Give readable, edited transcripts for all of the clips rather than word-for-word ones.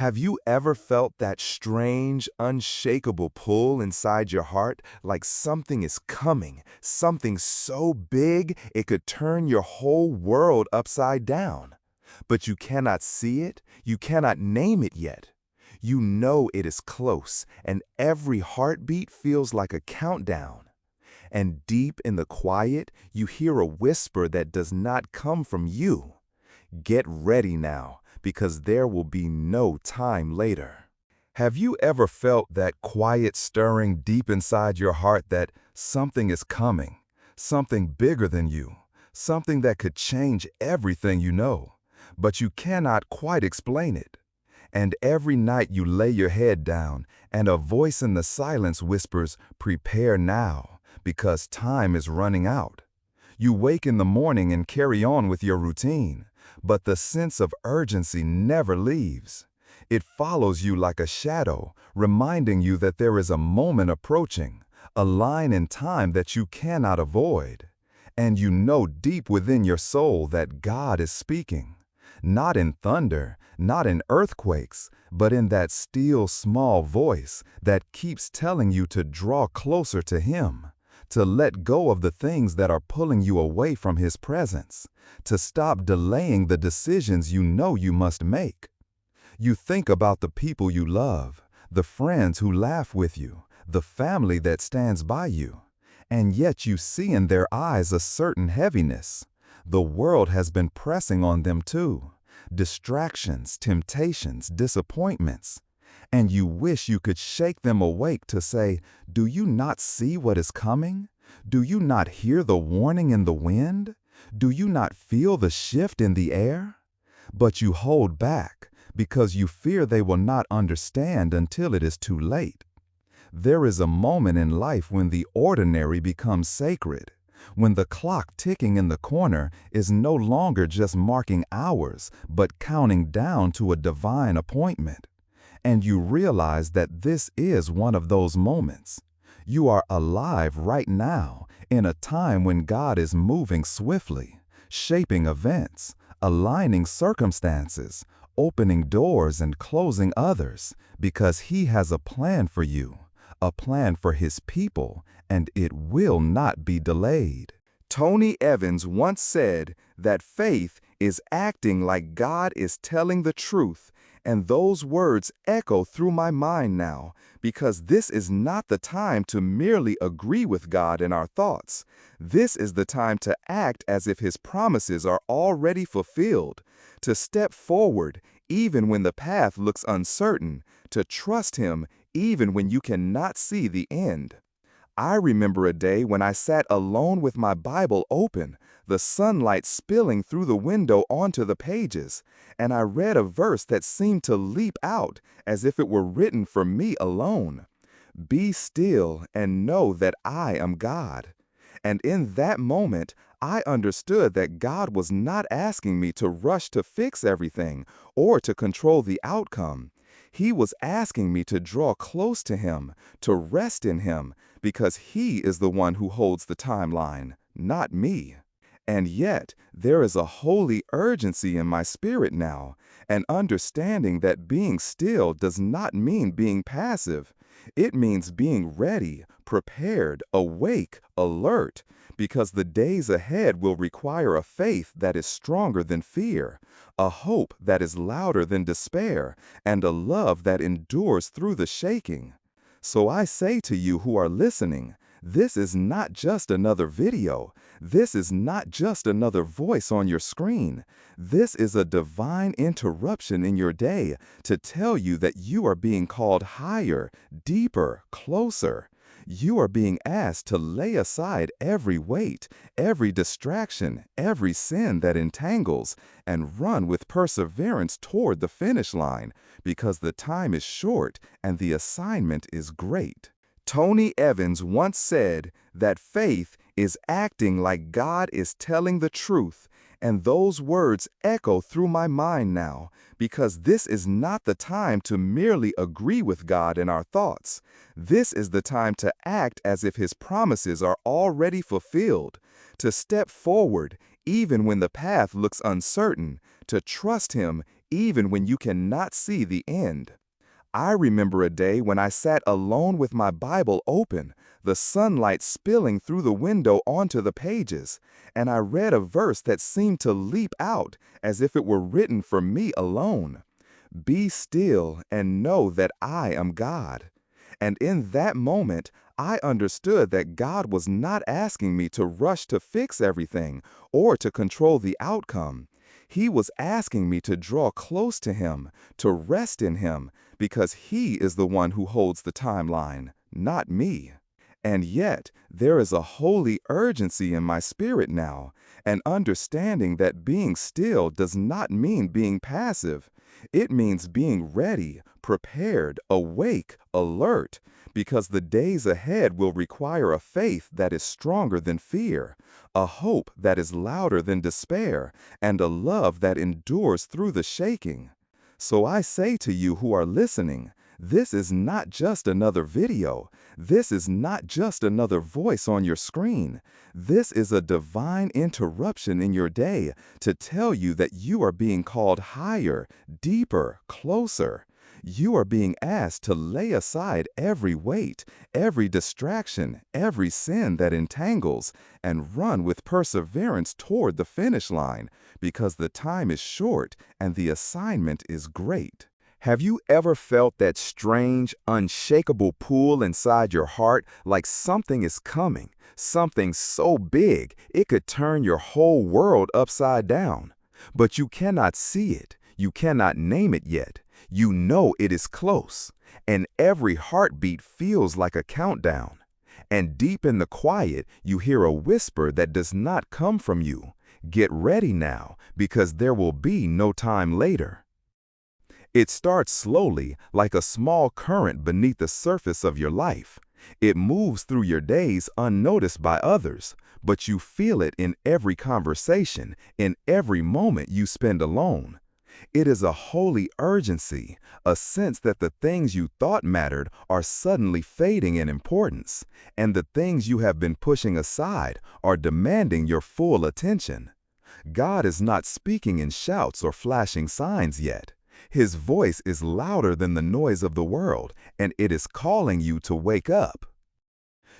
Have you ever felt that strange, unshakable pull inside your heart, like something is coming, something so big it could turn your whole world upside down? But you cannot see it, you cannot name it yet. You know it is close, and every heartbeat feels like a countdown. And deep in the quiet, you hear a whisper that does not come from you. Get ready now, because there will be no time later. Have you ever felt that quiet stirring deep inside your heart that something is coming, something bigger than you, something that could change everything you know, but you cannot quite explain it? And every night you lay your head down, and a voice in the silence whispers, "Prepare now, because time is running out." You wake in the morning and carry on with your routine, but the sense of urgency never leaves. It follows you like a shadow, reminding you that there is a moment approaching, a line in time that you cannot avoid. And you know deep within your soul that God is speaking, not in thunder, not in earthquakes, but in that still small voice that keeps telling you to draw closer to Him, to let go of the things that are pulling you away from His presence, to stop delaying the decisions you know you must make. You think about the people you love, the friends who laugh with you, the family that stands by you, and yet you see in their eyes a certain heaviness. The world has been pressing on them too. Distractions, temptations, disappointments. And you wish you could shake them awake to say, "Do you not see what is coming? Do you not hear the warning in the wind? Do you not feel the shift in the air?" But you hold back because you fear they will not understand until it is too late. There is a moment in life when the ordinary becomes sacred, when the clock ticking in the corner is no longer just marking hours, but counting down to a divine appointment. And you realize that this is one of those moments. You are alive right now in a time when God is moving swiftly, shaping events, aligning circumstances, opening doors and closing others, because He has a plan for you, a plan for His people, and it will not be delayed. Tony Evans once said that faith is acting like God is telling the truth, and those words echo through my mind now, because this is not the time to merely agree with God in our thoughts. This is the time to act as if His promises are already fulfilled, to step forward even when the path looks uncertain, to trust Him even when you cannot see the end. I remember a day when I sat alone with my Bible open, the sunlight spilling through the window onto the pages, and I read a verse that seemed to leap out as if it were written for me alone. "Be still and know that I am God." And in that moment, I understood that God was not asking me to rush to fix everything or to control the outcome. He was asking me to draw close to Him, to rest in Him, because He is the one who holds the timeline, not me. And yet, there is a holy urgency in my spirit now, an understanding that being still does not mean being passive. It means being ready, prepared, awake, alert, because the days ahead will require a faith that is stronger than fear, a hope that is louder than despair, and a love that endures through the shaking. So I say to you who are listening, this is not just another video. This is not just another voice on your screen. This is a divine interruption in your day to tell you that you are being called higher, deeper, closer. You are being asked to lay aside every weight, every distraction, every sin that entangles, and run with perseverance toward the finish line, because the time is short and the assignment is great. Tony Evans once said that faith is acting like God is telling the truth, and those words echo through my mind now, because this is not the time to merely agree with God in our thoughts. This is the time to act as if His promises are already fulfilled, to step forward even when the path looks uncertain, to trust Him even when you cannot see the end. I remember a day when I sat alone with my Bible open, the sunlight spilling through the window onto the pages, and I read a verse that seemed to leap out as if it were written for me alone. Be still and know that I am God. And in that moment, I understood that God was not asking me to rush to fix everything or to control the outcome. He was asking me to draw close to Him, to rest in Him, because He is the one who holds the timeline, not me. And yet, there is a holy urgency in my spirit now, an understanding that being still does not mean being passive. It means being ready, prepared, awake, alert, because the days ahead will require a faith that is stronger than fear, a hope that is louder than despair, and a love that endures through the shaking. So I say to you who are listening, this is not just another video. This is not just another voice on your screen. This is a divine interruption in your day to tell you that you are being called higher, deeper, closer. You are being asked to lay aside every weight, every distraction, every sin that entangles, and run with perseverance toward the finish line, because the time is short and the assignment is great. Have you ever felt that strange, unshakable pull inside your heart, like something is coming, something so big it could turn your whole world upside down? But you cannot see it, you cannot name it yet. You know it is close, and every heartbeat feels like a countdown. And deep in the quiet, you hear a whisper that does not come from you. Get ready now, because there will be no time later. It starts slowly, like a small current beneath the surface of your life. It moves through your days unnoticed by others, but you feel it in every conversation, in every moment you spend alone. It is a holy urgency, a sense that the things you thought mattered are suddenly fading in importance, and the things you have been pushing aside are demanding your full attention. God is not speaking in shouts or flashing signs yet. His voice is louder than the noise of the world, and it is calling you to wake up.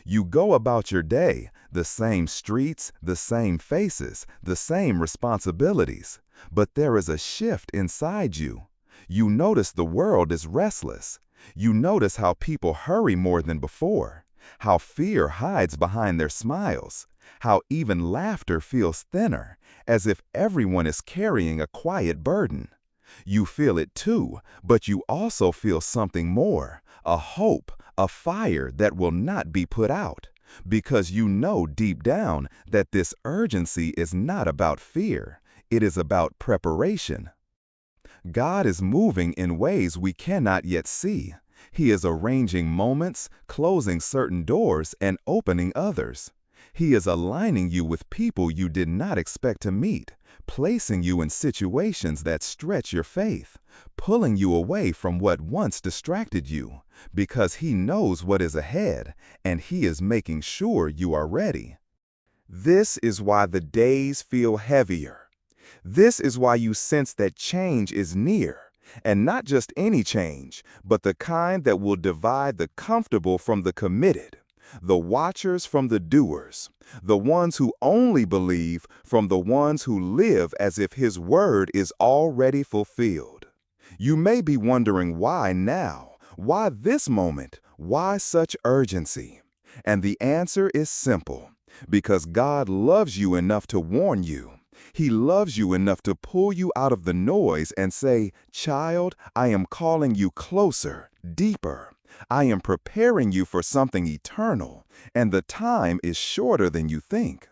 You go about your day, the same streets, the same faces, the same responsibilities, but there is a shift inside you. You notice the world is restless. You notice how people hurry more than before, how fear hides behind their smiles, how even laughter feels thinner, as if everyone is carrying a quiet burden. You feel it too, but you also feel something more, a hope, a fire that will not be put out, because you know deep down that this urgency is not about fear, it is about preparation. God is moving in ways we cannot yet see. He is arranging moments, closing certain doors, and opening others. He is aligning you with people you did not expect to meet, placing you in situations that stretch your faith, pulling you away from what once distracted you, because He knows what is ahead, and He is making sure you are ready. This is why the days feel heavier. This is why you sense that change is near, and not just any change, but the kind that will divide the comfortable from the committed, the watchers from the doers, the ones who only believe from the ones who live as if His word is already fulfilled. You may be wondering why now, why this moment, why such urgency? And the answer is simple, because God loves you enough to warn you. He loves you enough to pull you out of the noise and say, "Child, I am calling you closer, deeper. I am preparing you for something eternal, and the time is shorter than you think."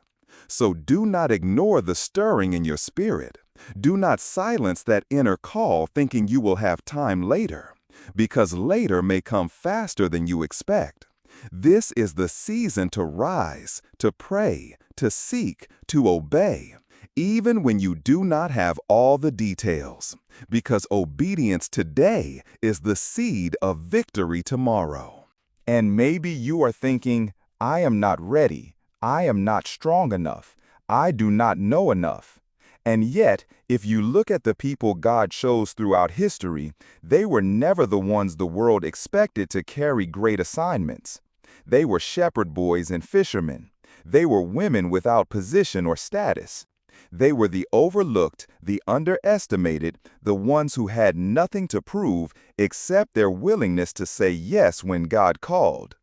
So do not ignore the stirring in your spirit. Do not silence that inner call thinking you will have time later, because later may come faster than you expect. This is the season to rise, to pray, to seek, to obey, even when you do not have all the details, because obedience today is the seed of victory tomorrow. And maybe you are thinking, I am not ready, I am not strong enough, I do not know enough. And yet, If you look at the people God chose throughout history, they were never the ones the world expected to carry great assignments. They were shepherd boys and fishermen. They were women without position or status. They were the overlooked, the underestimated, the ones who had nothing to prove except their willingness to say yes when God called.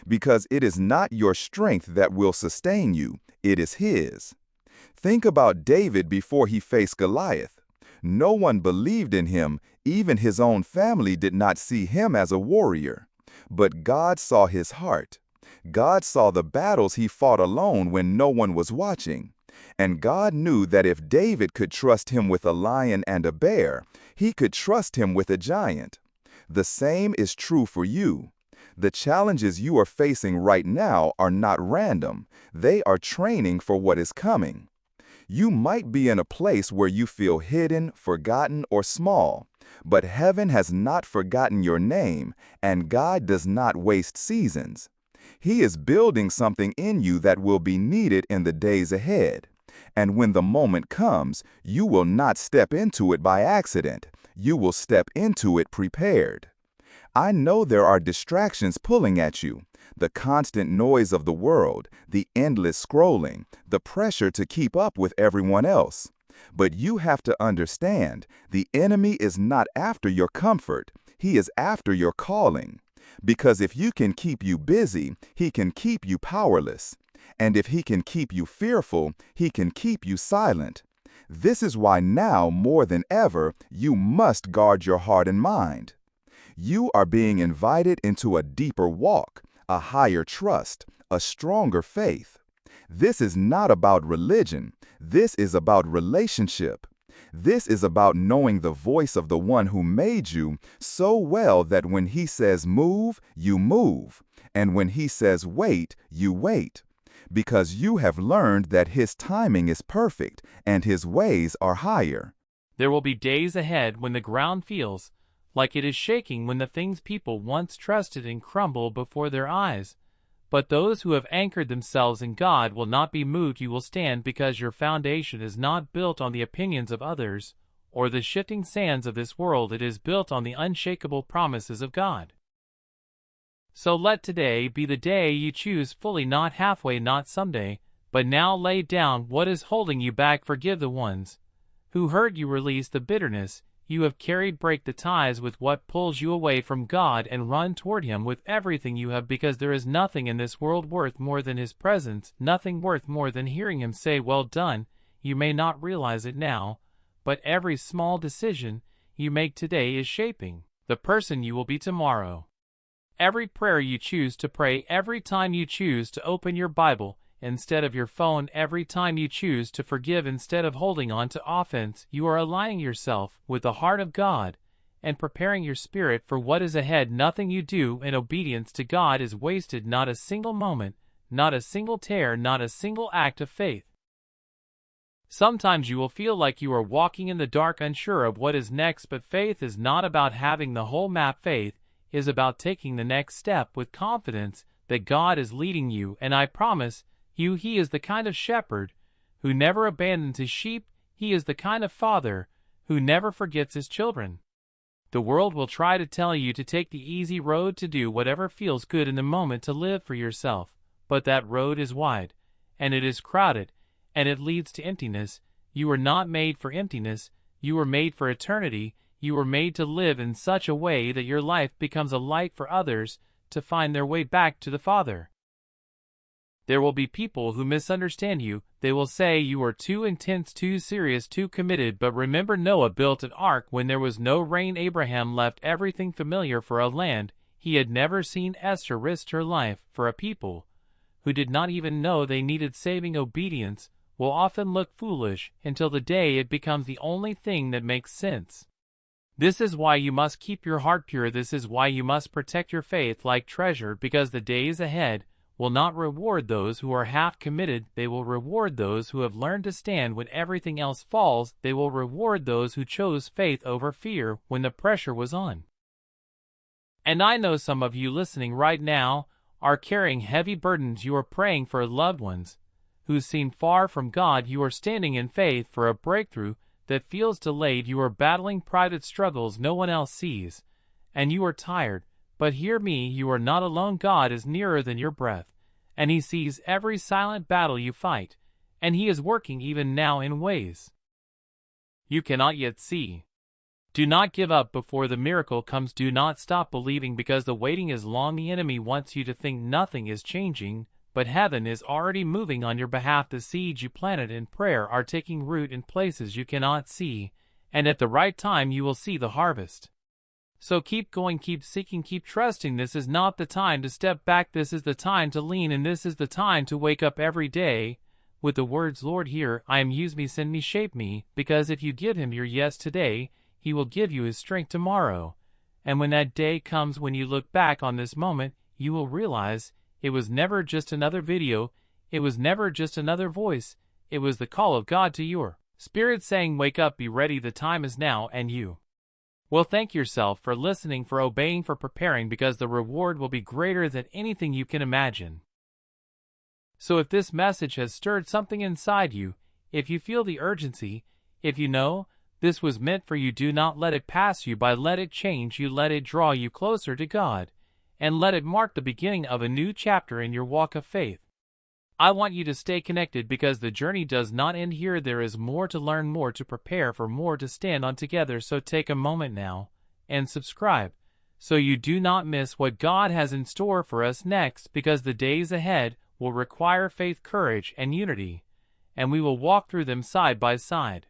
Because it is not your strength that will sustain you, it is His. Think about David before he faced Goliath. No one believed in him, even his own family did not see him as a warrior. But God saw his heart. God saw the battles he fought alone when no one was watching. And God knew that if David could trust him with a lion and a bear, he could trust him with a giant. The same is true for you. The challenges you are facing right now are not random. They are training for what is coming. You might be in a place where you feel hidden, forgotten, or small, but heaven has not forgotten your name, and God does not waste seasons. He is building something in you that will be needed in the days ahead. And when the moment comes, you will not step into it by accident. You will step into it prepared. I know there are distractions pulling at you. The constant noise of the world, the endless scrolling, the pressure to keep up with everyone else. But you have to understand, the enemy is not after your comfort. He is after your calling. Because if he can keep you busy, he can keep you powerless. And if he can keep you fearful, he can keep you silent. This is why now, more than ever, you must guard your heart and mind. You are being invited into a deeper walk, a higher trust, a stronger faith. This is not about religion. This is about relationship. This is about knowing the voice of the one who made you so well that when he says move, you move. And when he says wait, you wait. Because you have learned that his timing is perfect and his ways are higher. There will be days ahead when the ground feels like it is shaking, when the things people once trusted in crumble before their eyes. But those who have anchored themselves in God will not be moved. You will stand because your foundation is not built on the opinions of others or the shifting sands of this world. It is built on the unshakable promises of God. So let today be the day you choose fully, not halfway, not someday, but now. Lay down what is holding you back. Forgive the ones who hurt you. Release the bitterness you have carried. Break the ties with what pulls you away from God and run toward Him with everything you have, because there is nothing in this world worth more than His presence, nothing worth more than hearing Him say, "Well done." You may not realize it now, but every small decision you make today is shaping the person you will be tomorrow. Every prayer you choose to pray, every time you choose to open your Bible instead of your phone, every time you choose to forgive instead of holding on to offense, you are aligning yourself with the heart of God and preparing your spirit for what is ahead. Nothing you do in obedience to God is wasted, not a single moment, not a single tear, not a single act of faith. Sometimes you will feel like you are walking in the dark, unsure of what is next, but faith is not about having the whole map. Faith is about taking the next step with confidence that God is leading you, and I promise you, He is the kind of shepherd who never abandons His sheep. He is the kind of father who never forgets His children. The world will try to tell you to take the easy road, to do whatever feels good in the moment, to live for yourself. But that road is wide, and it is crowded, and it leads to emptiness. You were not made for emptiness. You were made for eternity. You were made to live in such a way that your life becomes a light for others to find their way back to the Father. There will be people who misunderstand you. They will say you are too intense, too serious, too committed. But remember, Noah built an ark when there was no rain. Abraham left everything familiar for a land he had never seen. Esther risked her life for a people who did not even know they needed saving. Obedience will often look foolish until the day it becomes the only thing that makes sense. This is why you must keep your heart pure. This is why you must protect your faith like treasure, because the days ahead will not reward those who are half committed. They will reward those who have learned to stand when everything else falls. They will reward those who chose faith over fear when the pressure was on. And I know some of you listening right now are carrying heavy burdens. You are praying for loved ones who seem far from God. You are standing in faith for a breakthrough that feels delayed. You are battling private struggles no one else sees, and you are tired. But hear me, you are not alone. God is nearer than your breath, and He sees every silent battle you fight, and He is working even now in ways you cannot yet see. Do not give up before the miracle comes. Do not stop believing because the waiting is long. The enemy wants you to think nothing is changing, but heaven is already moving on your behalf. The seeds you planted in prayer are taking root in places you cannot see, and at the right time you will see the harvest. So keep going, keep seeking, keep trusting. This is not the time to step back. This is the time to lean, and this is the time to wake up every day with the words, Lord, here I am, use me, send me, shape me, because if you give Him your yes today, He will give you His strength tomorrow. And when that day comes, when you look back on this moment, you will realize it was never just another video, it was never just another voice, it was the call of God to your spirit saying, wake up, be ready, the time is now. And you will thank yourself for listening, for obeying, for preparing, because the reward will be greater than anything you can imagine. So if this message has stirred something inside you, if you feel the urgency, if you know this was meant for you, do not let it pass you by. Let it change you, let it draw you closer to God, and let it mark the beginning of a new chapter in your walk of faith. I want you to stay connected because the journey does not end here. There is more to learn, more to prepare for, more to stand on together. So take a moment now and subscribe so you do not miss what God has in store for us next, because the days ahead will require faith, courage, and unity, and we will walk through them side by side.